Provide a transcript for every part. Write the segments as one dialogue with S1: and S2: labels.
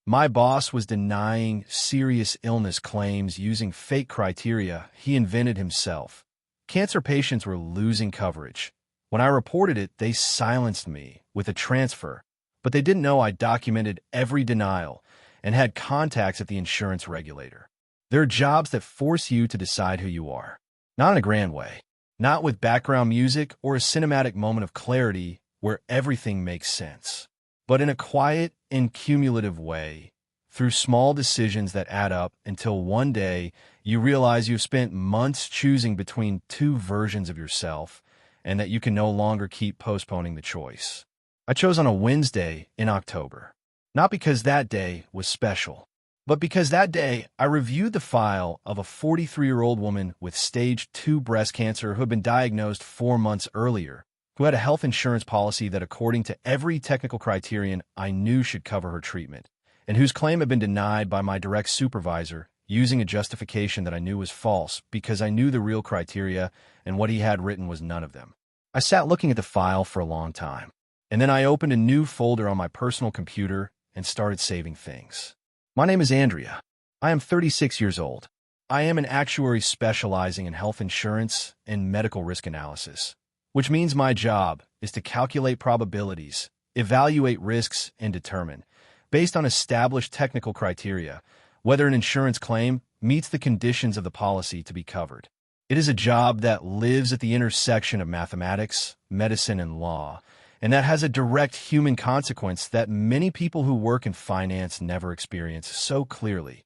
S1: My boss was denying serious illness claims using fake criteria he invented himself. Cancer patients were losing coverage. When I reported it, they silenced me with a transfer, but they didn't know I documented every denial and had contacts at the insurance regulator. There are jobs that force you to decide who you are. Not in a grand way. Not with background music or a cinematic moment of clarity where everything makes sense. But in a quiet and cumulative way, through small decisions that add up until one day you realize you've spent months choosing between two versions of yourself and that you can no longer keep postponing the choice. I chose on a Wednesday in October. Not because that day was special, but because that day I reviewed the file of a 43-year-old woman with stage 2 breast cancer who had been diagnosed 4 months earlier, who had a health insurance policy that, according to every technical criterion I knew should cover her treatment, and whose claim had been denied by my direct supervisor using a justification that I knew was false because I knew the real criteria and what he had written was none of them. I sat looking at the file for a long time, and then I opened a new folder on my personal computer and started saving things. My name is Andrea. I am 36 years old. I am an actuary specializing in health insurance and medical risk analysis, which means my job is to calculate probabilities, evaluate risks, and determine, based on established technical criteria, whether an insurance claim meets the conditions of the policy to be covered. It is a job that lives at the intersection of mathematics, medicine, and law, and that has a direct human consequence that many people who work in finance never experience so clearly.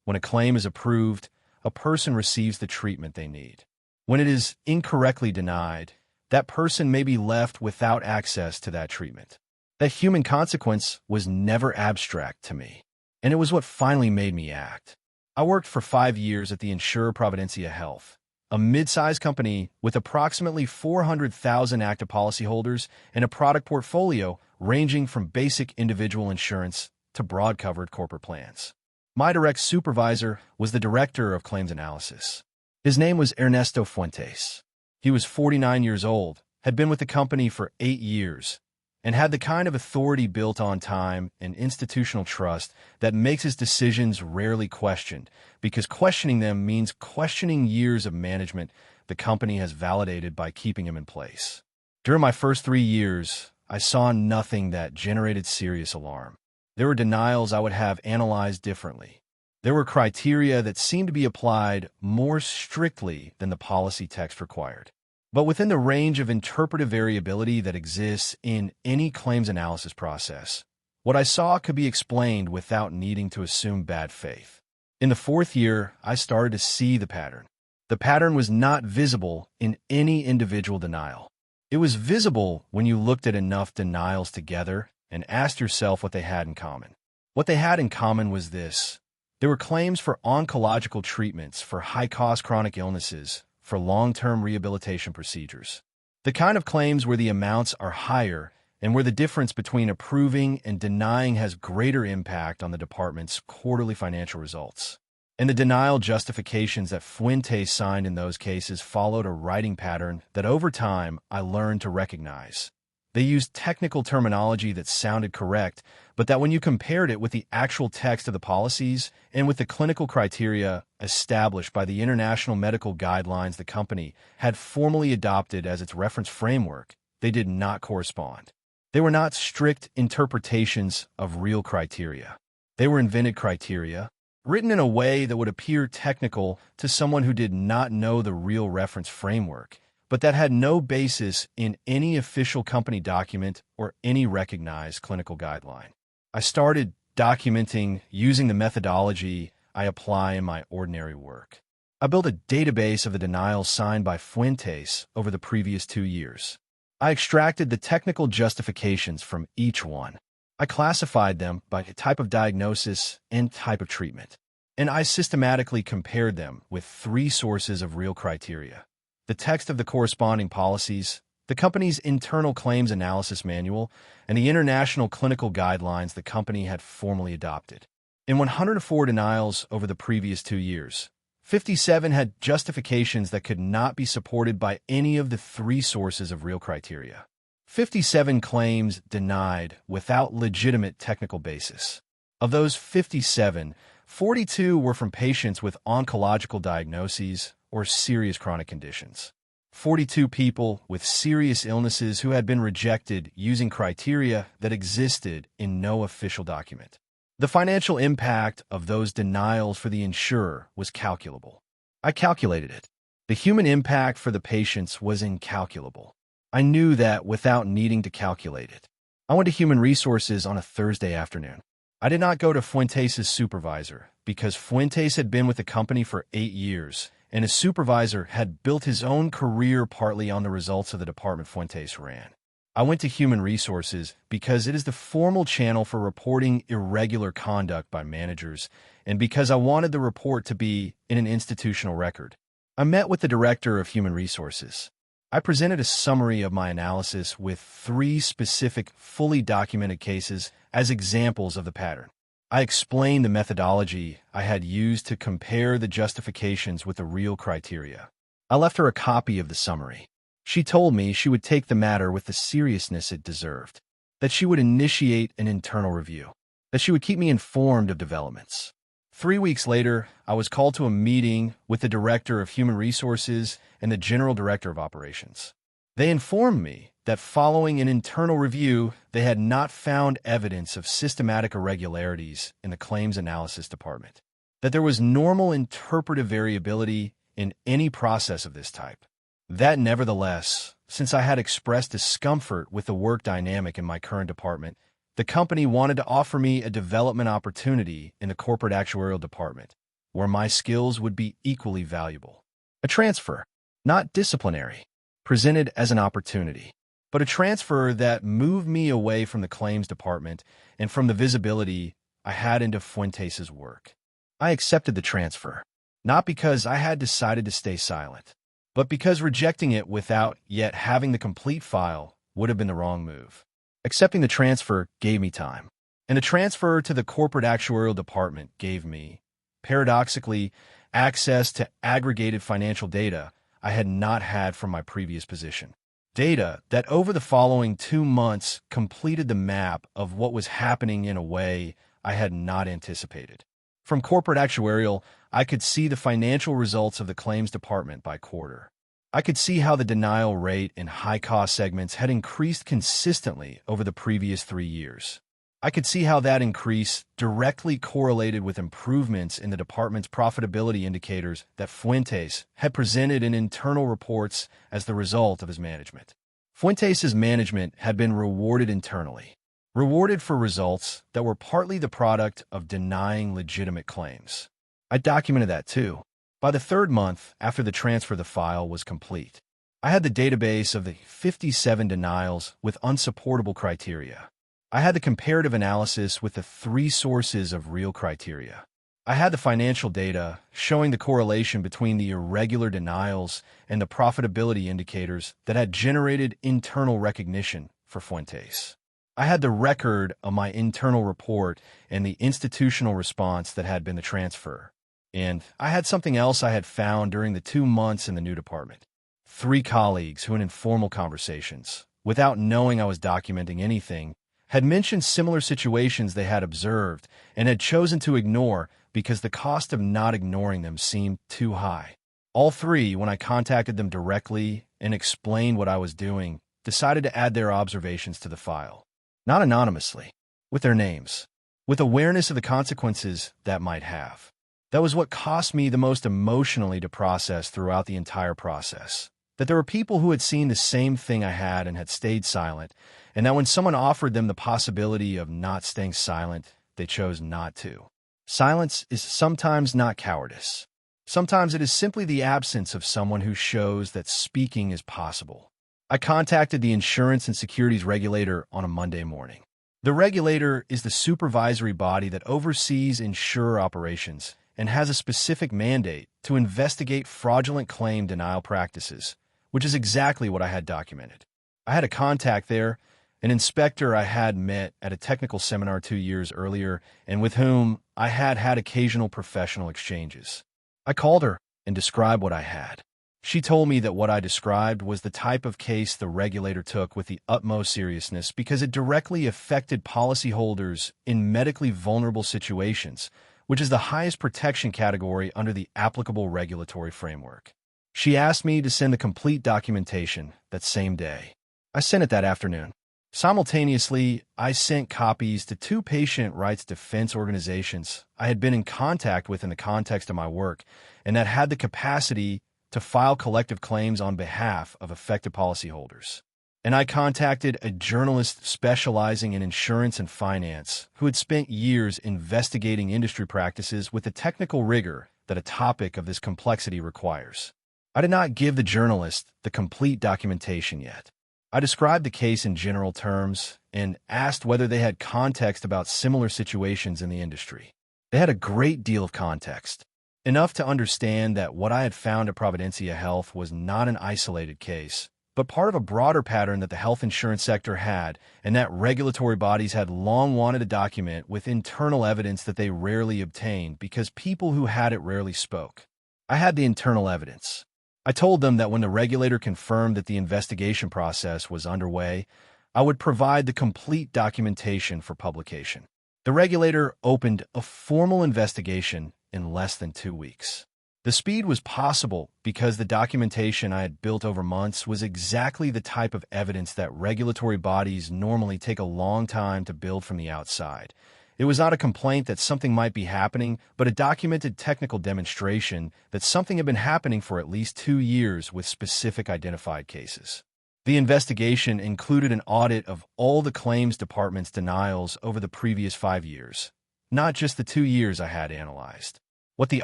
S1: When a claim is approved, a person receives the treatment they need. When it is incorrectly denied, that person may be left without access to that treatment. That human consequence was never abstract to me, and it was what finally made me act. I worked for 5 years at the insurer Providencia Health, a mid-sized company with approximately 400,000 active policyholders and a product portfolio ranging from basic individual insurance to broad-covered corporate plans. My direct supervisor was the director of claims analysis. His name was Ernesto Fuentes. He was 49 years old, had been with the company for 8 years, and had the kind of authority built on time and institutional trust that makes his decisions rarely questioned, because questioning them means questioning years of management the company has validated by keeping him in place. During my first 3 years, I saw nothing that generated serious alarm. There were denials I would have analyzed differently. There were criteria that seemed to be applied more strictly than the policy text required. But within the range of interpretive variability that exists in any claims analysis process, what I saw could be explained without needing to assume bad faith. In the 4th year, I started to see the pattern. The pattern was not visible in any individual denial. It was visible when you looked at enough denials together and asked yourself what they had in common. What they had in common was this. There were claims for oncological treatments for high-cost chronic illnesses, for long-term rehabilitation procedures. The kind of claims where the amounts are higher and where the difference between approving and denying has greater impact on the department's quarterly financial results. And the denial justifications that Fuentes signed in those cases followed a writing pattern that over time I learned to recognize. They used technical terminology that sounded correct, but that when you compared it with the actual text of the policies and with the clinical criteria established by the international medical guidelines the company had formally adopted as its reference framework, they did not correspond. They were not strict interpretations of real criteria. They were invented criteria, written in a way that would appear technical to someone who did not know the real reference framework, but that had no basis in any official company document or any recognized clinical guideline. I started documenting using the methodology I apply in my ordinary work. I built a database of the denials signed by Fuentes over the previous 2 years. I extracted the technical justifications from each one. I classified them by type of diagnosis and type of treatment. And I systematically compared them with 3 sources of real criteria: the text of the corresponding policies, the company's internal claims analysis manual, and the international clinical guidelines the company had formally adopted. In 104 denials over the previous 2 years, 57 had justifications that could not be supported by any of the 3 sources of real criteria. 57 claims denied without legitimate technical basis. Of those 57, 42 were from patients with oncological diagnoses or serious chronic conditions. 42 people with serious illnesses who had been rejected using criteria that existed in no official document. The financial impact of those denials for the insurer was calculable. I calculated it. The human impact for the patients was incalculable. I knew that without needing to calculate it. I went to Human Resources on a Thursday afternoon. I did not go to Fuentes' supervisor because Fuentes had been with the company for 8 years, and his supervisor had built his own career partly on the results of the department Fuentes ran. I went to Human Resources because it is the formal channel for reporting irregular conduct by managers, and because I wanted the report to be in an institutional record. I met with the director of Human Resources. I presented a summary of my analysis with 3 specific, fully documented cases as examples of the pattern. I explained the methodology I had used to compare the justifications with the real criteria. I left her a copy of the summary. She told me she would take the matter with the seriousness it deserved, that she would initiate an internal review, that she would keep me informed of developments. 3 weeks later, I was called to a meeting with the Director of Human Resources and the General Director of Operations. They informed me that following an internal review, they had not found evidence of systematic irregularities in the claims analysis department, that there was normal interpretive variability in any process of this type. That nevertheless, since I had expressed discomfort with the work dynamic in my current department, the company wanted to offer me a development opportunity in the corporate actuarial department, where my skills would be equally valuable. A transfer, not disciplinary, presented as an opportunity, but a transfer that moved me away from the claims department and from the visibility I had into Fuentes' work. I accepted the transfer, not because I had decided to stay silent, but because rejecting it without yet having the complete file would have been the wrong move. Accepting the transfer gave me time, and the transfer to the corporate actuarial department gave me, paradoxically, access to aggregated financial data I had not had from my previous position. Data that over the following 2 months completed the map of what was happening in a way I had not anticipated. From corporate actuarial, I could see the financial results of the claims department by quarter. I could see how the denial rate in high-cost segments had increased consistently over the previous 3 years. I could see how that increase directly correlated with improvements in the department's profitability indicators that Fuentes had presented in internal reports as the result of his management. Fuentes' management had been rewarded internally, rewarded for results that were partly the product of denying legitimate claims. I documented that too. By the 3rd month after the transfer, the file was complete. I had the database of the 57 denials with unsupportable criteria. I had the comparative analysis with the 3 sources of real criteria. I had the financial data showing the correlation between the irregular denials and the profitability indicators that had generated internal recognition for Fuentes. I had the record of my internal report and the institutional response that had been the transfer. And I had something else I had found during the 2 months in the new department. 3 colleagues who in informal conversations, without knowing I was documenting anything, had mentioned similar situations they had observed and had chosen to ignore because the cost of not ignoring them seemed too high. All 3, when I contacted them directly and explained what I was doing, decided to add their observations to the file. Not anonymously, with their names, with awareness of the consequences that might have. That was what cost me the most emotionally to process throughout the entire process. That there were people who had seen the same thing I had and had stayed silent, and that when someone offered them the possibility of not staying silent, they chose not to. Silence is sometimes not cowardice. Sometimes it is simply the absence of someone who shows that speaking is possible. I contacted the insurance and securities regulator on a Monday morning. The regulator is the supervisory body that oversees insurer operations and has a specific mandate to investigate fraudulent claim denial practices, which is exactly what I had documented. I had a contact there, an inspector I had met at a technical seminar 2 years earlier and with whom I had had occasional professional exchanges. I called her and described what I had. She told me that what I described was the type of case the regulator took with the utmost seriousness because it directly affected policyholders in medically vulnerable situations, which is the highest protection category under the applicable regulatory framework. She asked me to send the complete documentation that same day. I sent it that afternoon. Simultaneously, I sent copies to two patient rights defense organizations I had been in contact with in the context of my work and that had the capacity to file collective claims on behalf of affected policyholders. And I contacted a journalist specializing in insurance and finance who had spent years investigating industry practices with the technical rigor that a topic of this complexity requires. I did not give the journalist the complete documentation yet. I described the case in general terms and asked whether they had context about similar situations in the industry. They had a great deal of context, enough to understand that what I had found at Providencia Health was not an isolated case, but part of a broader pattern that the health insurance sector had, and that regulatory bodies had long wanted to document with internal evidence that they rarely obtained because people who had it rarely spoke. I had the internal evidence. I told them that when the regulator confirmed that the investigation process was underway, I would provide the complete documentation for publication. The regulator opened a formal investigation in less than 2 weeks. The speed was possible because the documentation I had built over months was exactly the type of evidence that regulatory bodies normally take a long time to build from the outside. It was not a complaint that something might be happening, but a documented technical demonstration that something had been happening for at least 2 years with specific identified cases. The investigation included an audit of all the claims department's denials over the previous 5 years, not just the 2 years I had analyzed. What the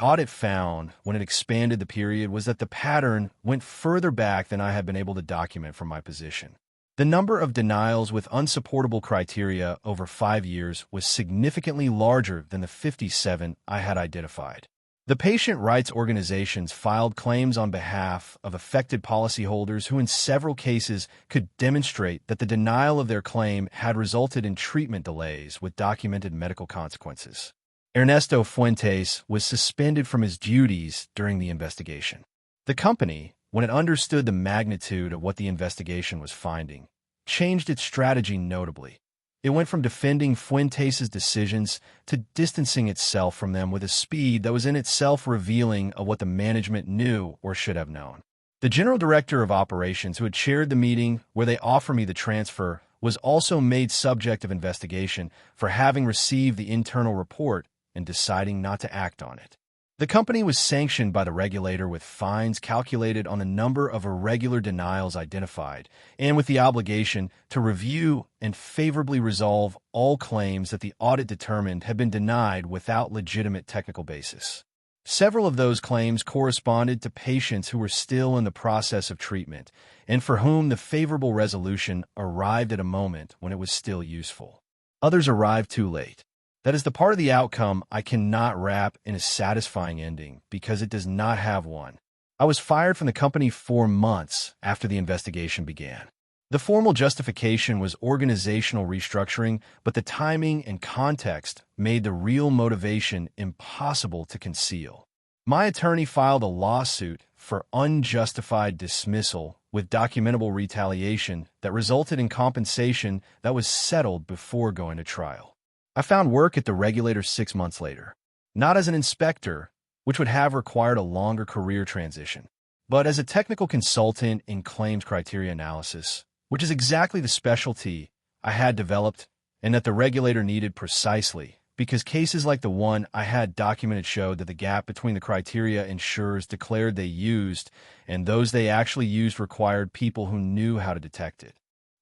S1: audit found when it expanded the period was that the pattern went further back than I had been able to document from my position. The number of denials with unsupportable criteria over 5 years was significantly larger than the 57 I had identified. The patient rights organizations filed claims on behalf of affected policyholders who in several cases could demonstrate that the denial of their claim had resulted in treatment delays with documented medical consequences. Ernesto Fuentes was suspended from his duties during the investigation. The company, when it understood the magnitude of what the investigation was finding, changed its strategy notably. It went from defending Fuentes' decisions to distancing itself from them with a speed that was in itself revealing of what the management knew or should have known. The general director of operations who had chaired the meeting where they offered me the transfer was also made subject of investigation for having received the internal report and deciding not to act on it. The company was sanctioned by the regulator with fines calculated on the number of irregular denials identified and with the obligation to review and favorably resolve all claims that the audit determined had been denied without legitimate technical basis. Several of those claims corresponded to patients who were still in the process of treatment and for whom the favorable resolution arrived at a moment when it was still useful. Others arrived too late. That is the part of the outcome I cannot wrap in a satisfying ending because it does not have one. I was fired from the company 4 months after the investigation began. The formal justification was organizational restructuring, but the timing and context made the real motivation impossible to conceal. My attorney filed a lawsuit for unjustified dismissal with documentable retaliation that resulted in compensation that was settled before going to trial. I found work at the regulator 6 months later, not as an inspector, which would have required a longer career transition, but as a technical consultant in claims criteria analysis, which is exactly the specialty I had developed and that the regulator needed precisely because cases like the one I had documented showed that the gap between the criteria insurers declared they used and those they actually used required people who knew how to detect it.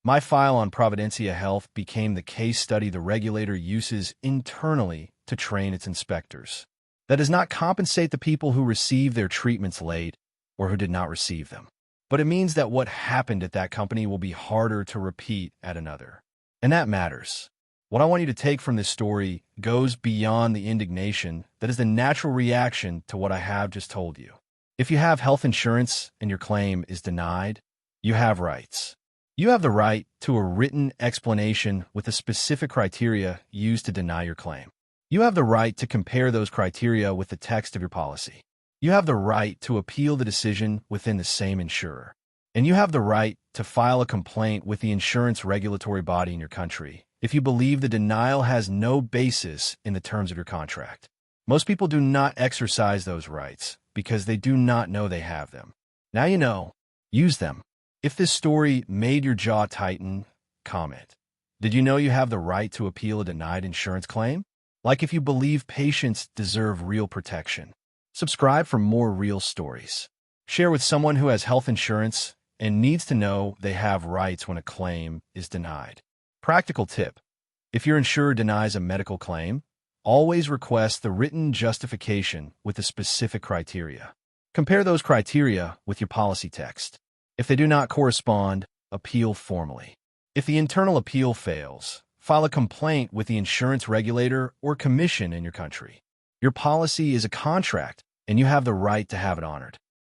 S1: My file on Providencia Health became the case study the regulator uses internally to train its inspectors. That does not compensate the people who receive their treatments late or who did not receive them. But it means that what happened at that company will be harder to repeat at another. And that matters. What I want you to take from this story goes beyond the indignation that is the natural reaction to what I have just told you. If you have health insurance and your claim is denied, you have rights. You have the right to a written explanation with the specific criteria used to deny your claim. You have the right to compare those criteria with the text of your policy. You have the right to appeal the decision within the same insurer. And you have the right to file a complaint with the insurance regulatory body in your country if you believe the denial has no basis in the terms of your contract. Most people do not exercise those rights because they do not know they have them. Now you know. Use them. If this story made your jaw tighten, comment. Did you know you have the right to appeal a denied insurance claim? Like if you believe patients deserve real protection. Subscribe for more real stories. Share with someone who has health insurance and needs to know they have rights when a claim is denied. Practical tip. If your insurer denies a medical claim, always request the written justification with the specific criteria. Compare those criteria with your policy text. If they do not correspond, appeal formally. If the internal appeal fails, file a complaint with the insurance regulator or commission in your country. Your policy is a contract, and you have the right to have it honored.